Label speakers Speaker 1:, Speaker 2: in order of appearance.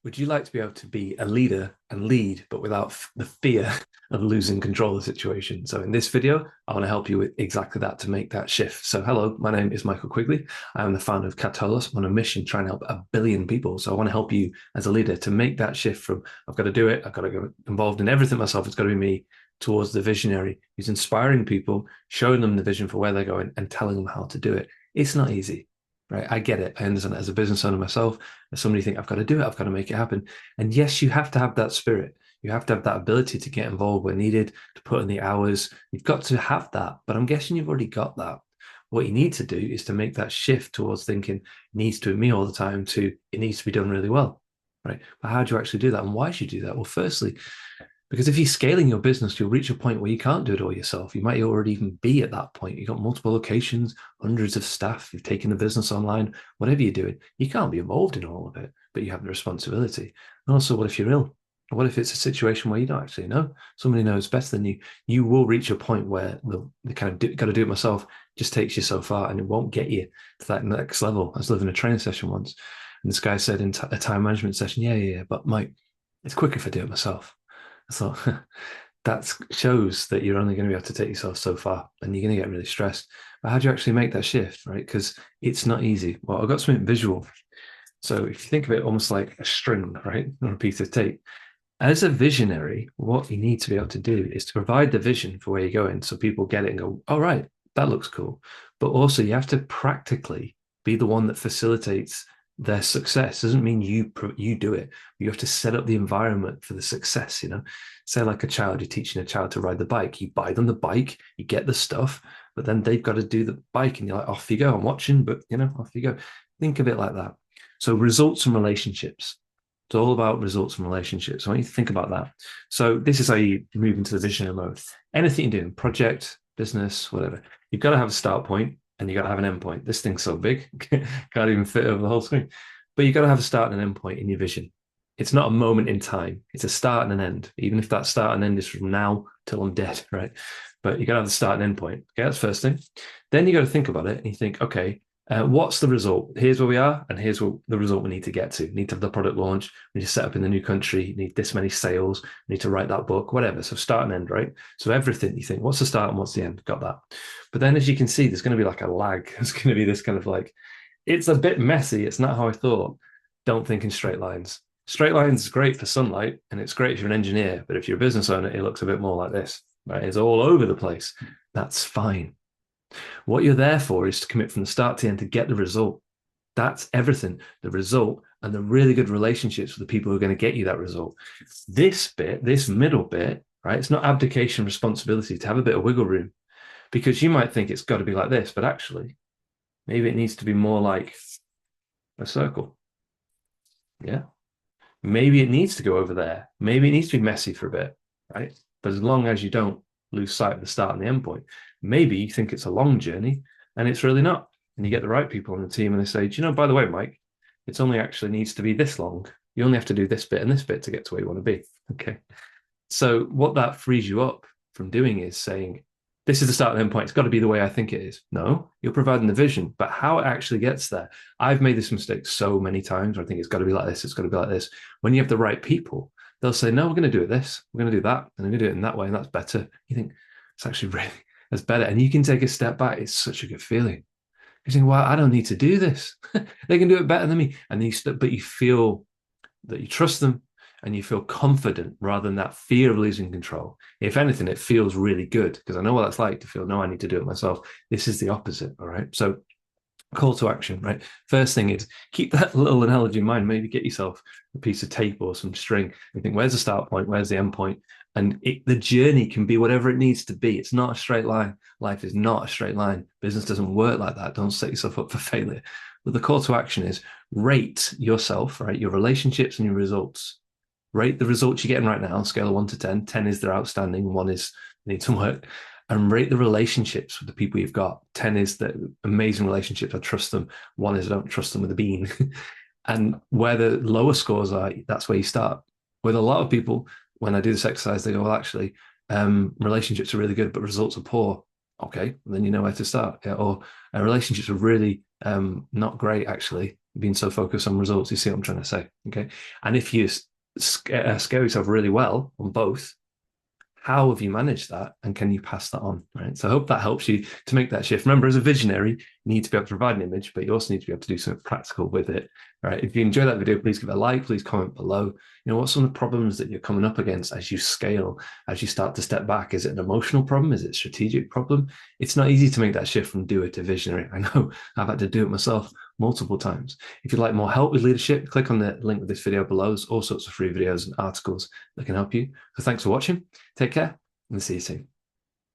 Speaker 1: Would you like to be able to be a leader and lead, but without the fear of losing control of the situation? So in this video, I want to help you with exactly that to make that shift. So hello, my name is Michael Quigley. I'm the founder of Catalyst. I'm on a mission trying to help 1 billion people. So I want to help you as a leader to make that shift from I've got to do it, I've got to go involved in everything myself, it's got to be me, towards the visionary who's inspiring people, showing them the vision for where they're going and telling them how to do it. It's not easy. Right. I get it. I understand it as a business owner myself. As somebody think I've got to do it, I've got to make it happen. And yes, you have to have that spirit. You have to have that ability to get involved where needed, to put in the hours. You've got to have that. But I'm guessing you've already got that. What you need to do is to make that shift towards thinking it needs to be me all the time to it needs to be done really well. Right. But how do you actually do that? And why should you do that? Well, firstly, because if you're scaling your business, you'll reach a point where you can't do it all yourself. You might already even be at that point. You've got multiple locations, hundreds of staff, you've taken the business online, whatever you're doing, you can't be involved in all of it, but you have the responsibility. And also, what if you're ill? What if it's a situation where you don't actually know? Somebody knows better than you. You will reach a point where the kind of got to do it myself just takes you so far and it won't get you to that next level. I was living a training session once, and this guy said in a time management session, yeah, but Mike, it's quicker if I do it myself. So that shows that you're only going to be able to take yourself so far and you're going to get really stressed. But how do you actually make that shift, right? Because it's not easy. Well, I've got something visual. So if you think of it almost like a string, right, or a piece of tape, as a visionary, what you need to be able to do is to provide the vision for where you're going so people get it and go, all right, that looks cool. But also you have to practically be the one that facilitates their success. Doesn't mean you do it. You have to set up the environment for the success. Say like a child, you're teaching a child to ride the bike. You buy them the bike, you get the stuff, but then they've got to do the bike, and you're like, off you go. I'm watching, but off you go. Think of it like that. So results and relationships. It's all about results and relationships. I want you to think about that. So this is how you move into the visionary mode. Anything you're doing, project, business, whatever, you've got to have a start point and you've got to have an end point. This thing's so big, can't even fit over the whole screen. But you've got to have a start and an end point in your vision. It's not a moment in time. It's a start and an end, even if that start and end is from now till I'm dead, right? But you got to have the start and end point. Okay, that's the first thing. Then you got to think about it and you think, okay, what's the result? Here's where we are, and here's what the result we need to get to. We need to have the product launch. We need to set up in the new country. We need this many sales. We need to write that book, whatever. So start and end, right? So everything you think, what's the start and what's the end? Got that. But then as you can see, there's going to be like a lag. It's going to be this kind of like, it's a bit messy. It's not how I thought. Don't think in straight lines. Straight lines is great for sunlight, and it's great if you're an engineer. But if you're a business owner, it looks a bit more like this, right? It's all over the place. That's fine. What you're there for is to commit from the start to the end to get the result. That's everything. The result and the really good relationships with the people who are going to get you that result. This bit, this middle bit, right? It's not abdication responsibility to have a bit of wiggle room, because you might think it's got to be like this, but actually, maybe it needs to be more like a circle. Yeah. Maybe it needs to go over there. Maybe it needs to be messy for a bit, right? But as long as you don't lose sight of the start and the end point, maybe you think it's a long journey and it's really not. And you get the right people on the team and they say, do you know, by the way, Mike, it's only actually needs to be this long. You only have to do this bit and this bit to get to where you want to be. Okay. So what that frees you up from doing is saying, this is the start and end point. It's got to be the way I think it is. No, you're providing the vision, but how it actually gets there. I've made this mistake so many times where I think it's got to be like this. It's got to be like this. When you have the right people, they'll say, no, we're going to do it this. We're going to do that. And I'm going to do it in that way. And that's better. You think it's actually really, that's better. And you can take a step back. It's such a good feeling. You think, well, I don't need to do this. They can do it better than me. And but you feel that you trust them and you feel confident rather than that fear of losing control. If anything, it feels really good because I know what that's like to feel, no, I need to do it myself. This is the opposite. All right. So call to action, right? First thing is keep that little analogy in mind. Maybe get yourself a piece of tape or some string and think, where's the start point? Where's the end point? And the journey can be whatever it needs to be. It's not a straight line. Life is not a straight line. Business doesn't work like that. Don't set yourself up for failure. But the call to action is rate yourself, right? Your relationships and your results. Rate the results you're getting right now on a scale of 1 to 10. 10 is they're outstanding. 1 is need some work. And rate the relationships with the people you've got. 10 is the amazing relationships. I trust them. 1 is I don't trust them with a bean. And where the lower scores are, that's where you start. With a lot of people, when I do this exercise, they go, well, actually, relationships are really good, but results are poor. Okay, then you know where to start. Yeah, or relationships are really not great, actually, being so focused on results. You see what I'm trying to say? Okay. And if you scare yourself really well on both, how have you managed that, and can you pass that on? Right. So I hope that helps you to make that shift. Remember, as a visionary, you need to be able to provide an image, but you also need to be able to do something practical with it. Right. If you enjoy that video, please give it a like, please comment below. You know, what's some of the problems that you're coming up against as you scale, as you start to step back? Is it an emotional problem? Is it a strategic problem? It's not easy to make that shift from doer to visionary. I know I've had to do it myself multiple times. If you'd like more help with leadership, click on the link with this video below. There's all sorts of free videos and articles that can help you. So thanks for watching. Take care and see you soon.